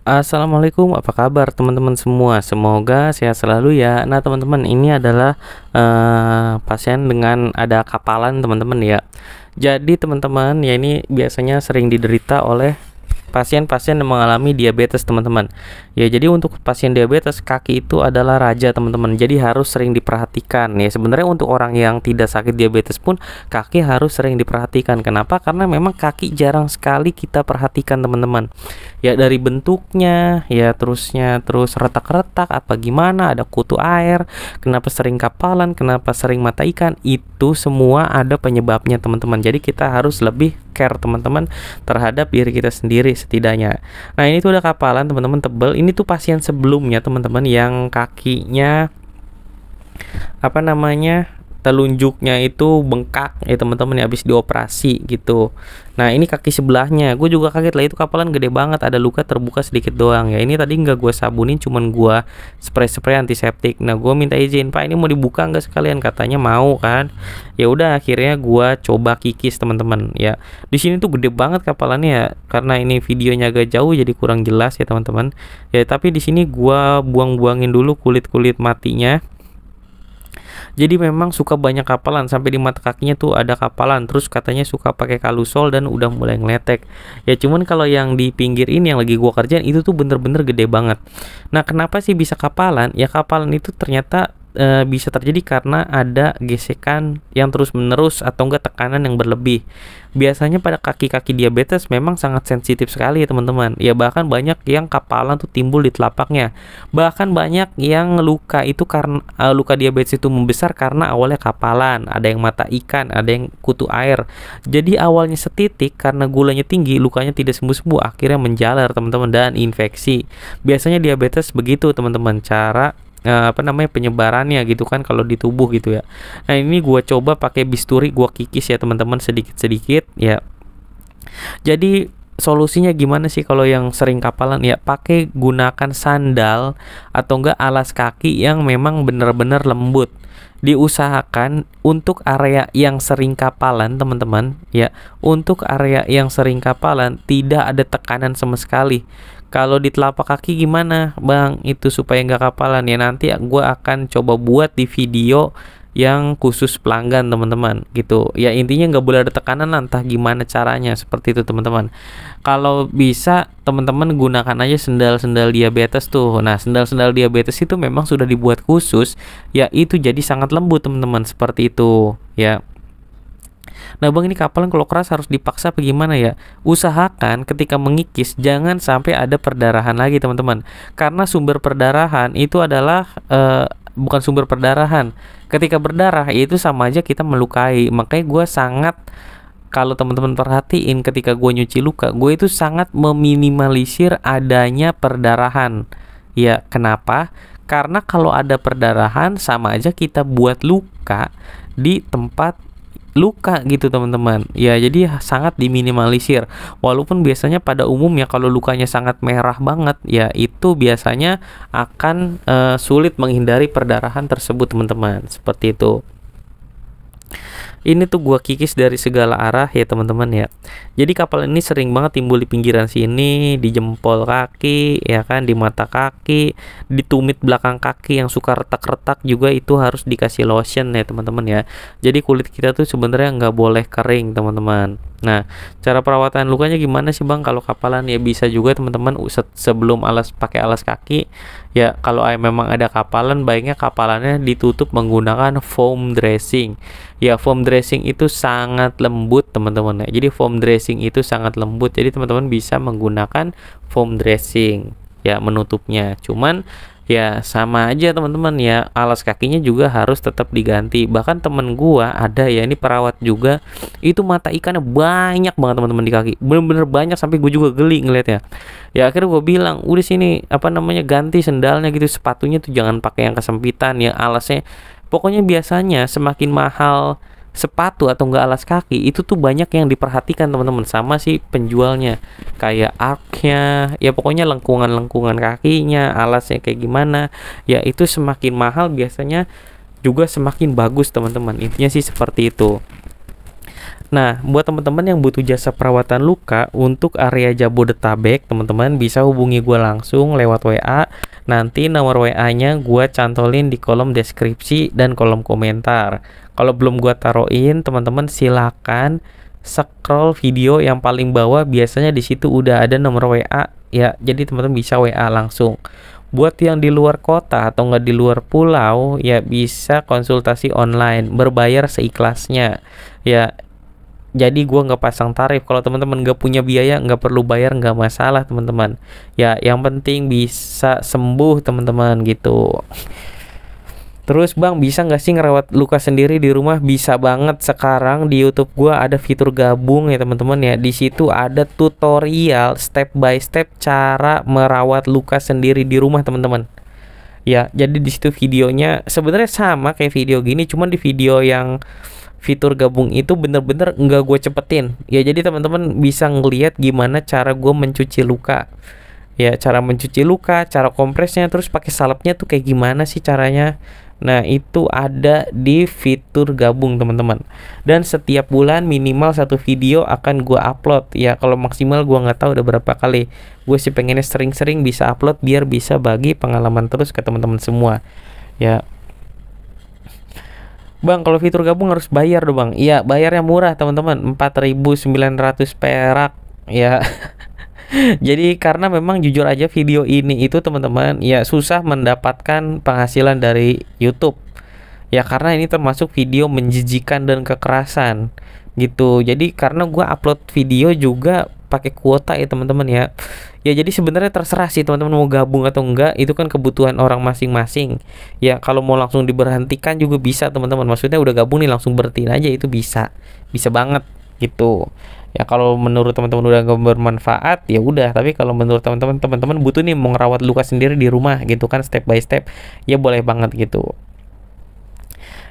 Assalamualaikum, apa kabar teman-teman semua? Semoga sehat selalu ya. Nah, teman-teman, ini adalah pasien dengan ada kapalan, teman-teman ya. Jadi, teman-teman, ya ini biasanya sering diderita oleh pasien-pasien yang mengalami diabetes, teman-teman. Ya, jadi untuk pasien diabetes, kaki itu adalah raja, teman-teman. Jadi harus sering diperhatikan. Ya, sebenarnya untuk orang yang tidak sakit diabetes pun kaki harus sering diperhatikan. Kenapa? Karena memang kaki jarang sekali kita perhatikan, teman-teman. Ya, dari bentuknya, ya terus retak-retak apa gimana, ada kutu air, kenapa sering kapalan, kenapa sering mata ikan, itu semua ada penyebabnya, teman-teman. Jadi kita harus lebih care, teman-teman, terhadap diri kita sendiri setidaknya. Nah, ini tuh ada kapalan, teman-teman, tebel. Ini tuh pasien sebelumnya, teman-teman, yang kakinya telunjuknya itu bengkak ya, teman-teman, ya habis dioperasi gitu. Nah, ini kaki sebelahnya gue juga kaget lah, itu kapalan gede banget, ada luka terbuka sedikit doang ya. Ini tadi nggak gue sabunin, cuman gue spray antiseptik. Nah, gue minta izin, Pak, ini mau dibuka nggak sekalian? Katanya mau kan. Ya udah, akhirnya gue coba kikis, teman-teman ya. Di sini tuh gede banget kapalannya ya, karena ini videonya agak jauh jadi kurang jelas ya, teman-teman ya. Tapi di sini gue buang-buangin dulu kulit-kulit matinya. Jadi memang suka banyak kapalan, sampai di mata kakinya tuh ada kapalan. Terus katanya suka pakai kalusol dan udah mulai ngeletek. Ya cuman kalau yang di pinggir ini yang lagi gua kerjain itu tuh bener-bener gede banget. Nah, kenapa sih bisa kapalan? Ya kapalan itu ternyata bisa terjadi karena ada gesekan yang terus-menerus atau enggak tekanan yang berlebih. Biasanya pada kaki-kaki diabetes memang sangat sensitif sekali ya, teman-teman. Ya bahkan banyak yang kapalan tuh timbul di telapaknya. Bahkan banyak yang luka itu karena luka diabetes itu membesar karena awalnya kapalan, ada yang mata ikan, ada yang kutu air. Jadi awalnya setitik, karena gulanya tinggi, lukanya tidak sembuh-sembuh, akhirnya menjalar, teman-teman, dan infeksi. Biasanya diabetes begitu, teman-teman, cara penyebarannya gitu kan kalau di tubuh gitu ya. Nah, ini gua coba pakai bisturi, gua kikis ya, teman-teman, sedikit-sedikit ya. Jadi solusinya gimana sih kalau yang sering kapalan? Ya gunakan sandal atau enggak alas kaki yang memang benar-benar lembut. Diusahakan untuk area yang sering kapalan, teman-teman ya, untuk area yang sering kapalan tidak ada tekanan sama sekali. Kalau di telapak kaki gimana, Bang? Itu supaya nggak kapalan ya, nanti gue akan coba buat di video yang khusus pelanggan, teman-teman gitu ya. Intinya nggak boleh ada tekanan lah, entah gimana caranya, seperti itu, teman-teman. Kalau bisa, teman-teman gunakan aja sendal-sendal diabetes tuh. Nah, sendal-sendal diabetes itu memang sudah dibuat khusus ya, itu jadi sangat lembut, teman-teman, seperti itu ya. Nah, Bang, ini kapalan kalau keras harus dipaksa apa gimana ya? Usahakan ketika mengikis jangan sampai ada perdarahan lagi, teman-teman. Karena sumber perdarahan itu adalah bukan sumber perdarahan. Ketika berdarah itu sama aja kita melukai. Makanya gue sangat, kalau teman-teman perhatiin ketika gue nyuci luka, gue itu sangat meminimalisir adanya perdarahan. Ya, kenapa? Karena kalau ada perdarahan sama aja kita buat luka di tempat luka gitu, teman-teman ya. Jadi sangat diminimalisir. Walaupun biasanya pada umumnya kalau lukanya sangat merah banget ya, itu biasanya akan sulit menghindari perdarahan tersebut, teman-teman, seperti itu. Ini tuh gua kikis dari segala arah ya, teman-teman ya. Jadi kapalan ini sering banget timbul di pinggiran sini, di jempol kaki ya kan, di mata kaki, di tumit belakang kaki yang suka retak-retak juga, itu harus dikasih lotion ya, teman-teman ya. Jadi kulit kita tuh sebenarnya nggak boleh kering, teman-teman. Nah, cara perawatan lukanya gimana sih, Bang, kalau kapalan? Ya bisa juga, teman-teman, sebelum pakai alas kaki ya. Kalau memang ada kapalan, baiknya kapalannya ditutup menggunakan foam dressing. Ya, foam dressing itu sangat lembut, teman-teman ya. Jadi foam dressing itu sangat lembut. Jadi teman-teman bisa menggunakan foam dressing ya, menutupnya. Cuman ya sama aja, teman-teman ya, alas kakinya juga harus tetap diganti. Bahkan temen gua ada ya, ini perawat juga, itu mata ikannya banyak banget, teman-teman, di kaki, bener-bener banyak sampai gue juga geli ngeliatnya. Ya akhirnya gue bilang, udah sini ganti sendalnya gitu, sepatunya tuh jangan pakai yang kesempitan ya, alasnya. Pokoknya biasanya semakin mahal sepatu atau enggak alas kaki, itu tuh banyak yang diperhatikan, teman-teman, sama si penjualnya, kayak arknya ya, pokoknya lengkungan kakinya, alasnya kayak gimana ya, itu semakin mahal biasanya juga semakin bagus, teman-teman. Intinya sih seperti itu. Nah, buat teman-teman yang butuh jasa perawatan luka untuk area Jabodetabek, teman-teman bisa hubungi gue langsung lewat WA. Nanti nomor WA-nya gue cantolin di kolom deskripsi dan kolom komentar. Kalau belum gue taruhin, teman-teman silakan scroll video yang paling bawah. Biasanya di situ udah ada nomor WA ya. Jadi teman-teman bisa WA langsung. Buat yang di luar kota atau nggak di luar pulau, ya bisa konsultasi online, berbayar seikhlasnya. Ya, jadi gua nggak pasang tarif. Kalau teman-teman nggak punya biaya, nggak perlu bayar, nggak masalah teman-teman. Ya yang penting bisa sembuh teman-teman gitu. Terus bang, bisa nggak sih ngerawat luka sendiri di rumah? Bisa banget. Sekarang di YouTube gua ada fitur gabung ya teman-teman ya. Di situ ada tutorial step by step cara merawat luka sendiri di rumah teman-teman. Ya, jadi di situ videonya sebenarnya sama kayak video gini, cuman di video yang fitur gabung itu bener-bener nggak gue cepetin ya. Jadi teman-teman bisa ngelihat gimana cara gue mencuci luka ya, cara mencuci luka, cara kompresnya, terus pakai salepnya tuh kayak gimana sih caranya. Nah itu ada di fitur gabung teman-teman, dan setiap bulan minimal satu video akan gue upload ya. Kalau maksimal gue nggak tahu udah berapa kali. Gue sih pengennya sering-sering bisa upload biar bisa bagi pengalaman terus ke teman-teman semua ya. Bang, kalau fitur gabung harus bayar dong bang. Iya, bayarnya murah teman-teman, 4.900 perak ya. Jadi karena memang jujur aja video ini itu teman-teman ya susah mendapatkan penghasilan dari YouTube. Ya karena ini termasuk video menjijikan dan kekerasan gitu. Jadi karena gua upload video juga pakai kuota ya teman-teman ya. Ya jadi sebenarnya terserah sih teman-teman mau gabung atau enggak, itu kan kebutuhan orang masing-masing. Ya kalau mau langsung diberhentikan juga bisa teman-teman. Maksudnya udah gabung nih langsung berhentiin aja, itu bisa. Bisa banget gitu. Ya kalau menurut teman-teman udah gak bermanfaat ya udah, tapi kalau menurut teman-teman butuh nih mau ngerawat luka sendiri di rumah gitu kan step by step, ya boleh banget gitu.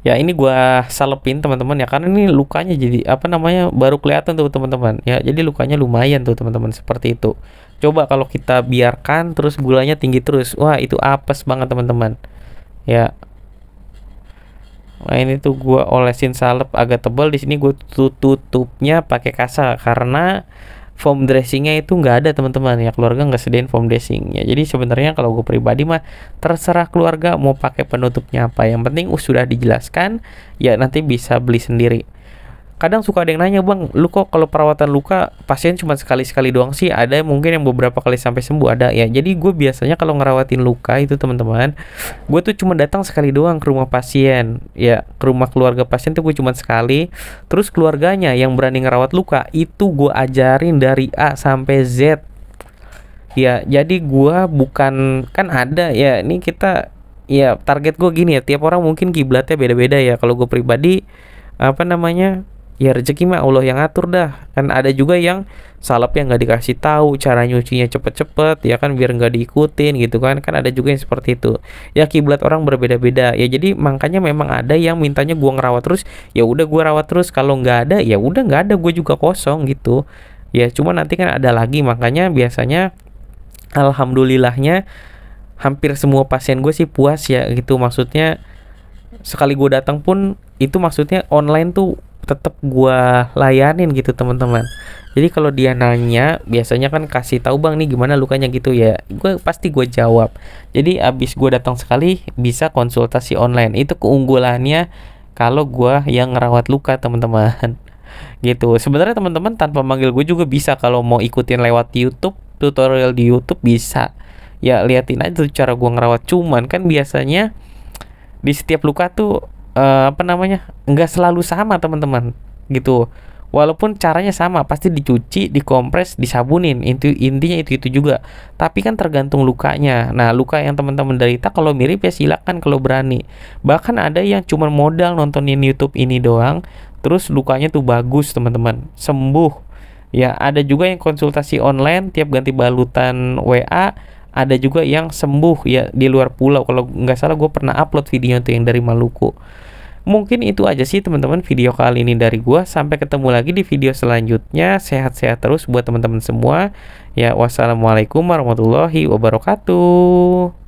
Ya ini gua salepin teman-teman ya, karena ini lukanya jadi apa namanya baru kelihatan tuh teman-teman ya. Jadi lukanya lumayan tuh teman-teman, seperti itu. Coba kalau kita biarkan terus gulanya tinggi terus, wah itu apes banget teman-teman ya. Nah ini tuh gua olesin salep agak tebal. Di sini gue tutupnya pakai kasa karena foam dressingnya itu nggak ada teman-teman ya. Keluarga nggak sediain foam dressing ya. Jadi sebenarnya kalau gue pribadi mah terserah keluarga mau pakai penutupnya apa. Yang penting sudah dijelaskan ya, nanti bisa beli sendiri. Kadang suka ada yang nanya, bang, lu kok kalau perawatan luka pasien cuma sekali-sekali doang sih? Ada mungkin yang beberapa kali sampai sembuh, ada ya. Jadi gue biasanya kalau ngerawatin luka itu teman-teman, gue tuh cuma datang sekali doang ke rumah pasien ya, ke rumah keluarga pasien tuh gue cuma sekali. Terus keluarganya yang berani ngerawat luka itu gue ajarin dari A sampai Z ya. Jadi gue bukan, kan ada ya, ini kita ya target gue gini ya, tiap orang mungkin kiblatnya beda-beda ya. Kalau gue pribadi apa namanya ya, rezeki mah Allah yang atur dah. Kan ada juga yang salep yang nggak dikasih tahu cara nyucinya cepet-cepet ya kan, biar nggak diikutin gitu kan. Kan ada juga yang seperti itu ya, kiblat orang berbeda-beda ya. Jadi makanya memang ada yang mintanya gua ngerawat terus, ya udah gua rawat terus. Kalau nggak ada ya udah nggak ada, gue juga kosong gitu ya. Cuma nanti kan ada lagi, makanya biasanya alhamdulillahnya hampir semua pasien gue sih puas ya gitu. Maksudnya sekali gue datang pun itu maksudnya online tuh tetap gua layanin gitu teman-teman. Jadi kalau dia nanya biasanya kan kasih tahu, bang nih gimana lukanya gitu ya, gue pasti gue jawab. Jadi abis gue datang sekali bisa konsultasi online. Itu keunggulannya kalau gua yang ngerawat luka teman-teman gitu. Sebenarnya teman-teman tanpa manggil gue juga bisa, kalau mau ikutin lewat YouTube, tutorial di YouTube bisa ya, liatin aja tuh cara gua ngerawat. Cuman kan biasanya di setiap luka tuh apa namanya nggak selalu sama teman-teman gitu. Walaupun caranya sama, pasti dicuci, dikompres, disabunin, intinya itu juga. Tapi kan tergantung lukanya. Nah luka yang teman-teman derita kalau mirip ya silakan kalau berani. Bahkan ada yang cuma modal nontonin YouTube ini doang, terus lukanya tuh bagus teman-teman, sembuh ya. Ada juga yang konsultasi online tiap ganti balutan WA. Ada juga yang sembuh ya di luar pulau. Kalau nggak salah gue pernah upload video tuh yang dari Maluku. Mungkin itu aja sih teman-teman video kali ini dari gua. Sampai ketemu lagi di video selanjutnya. Sehat-sehat terus buat teman-teman semua. Ya, wassalamualaikum warahmatullahi wabarakatuh.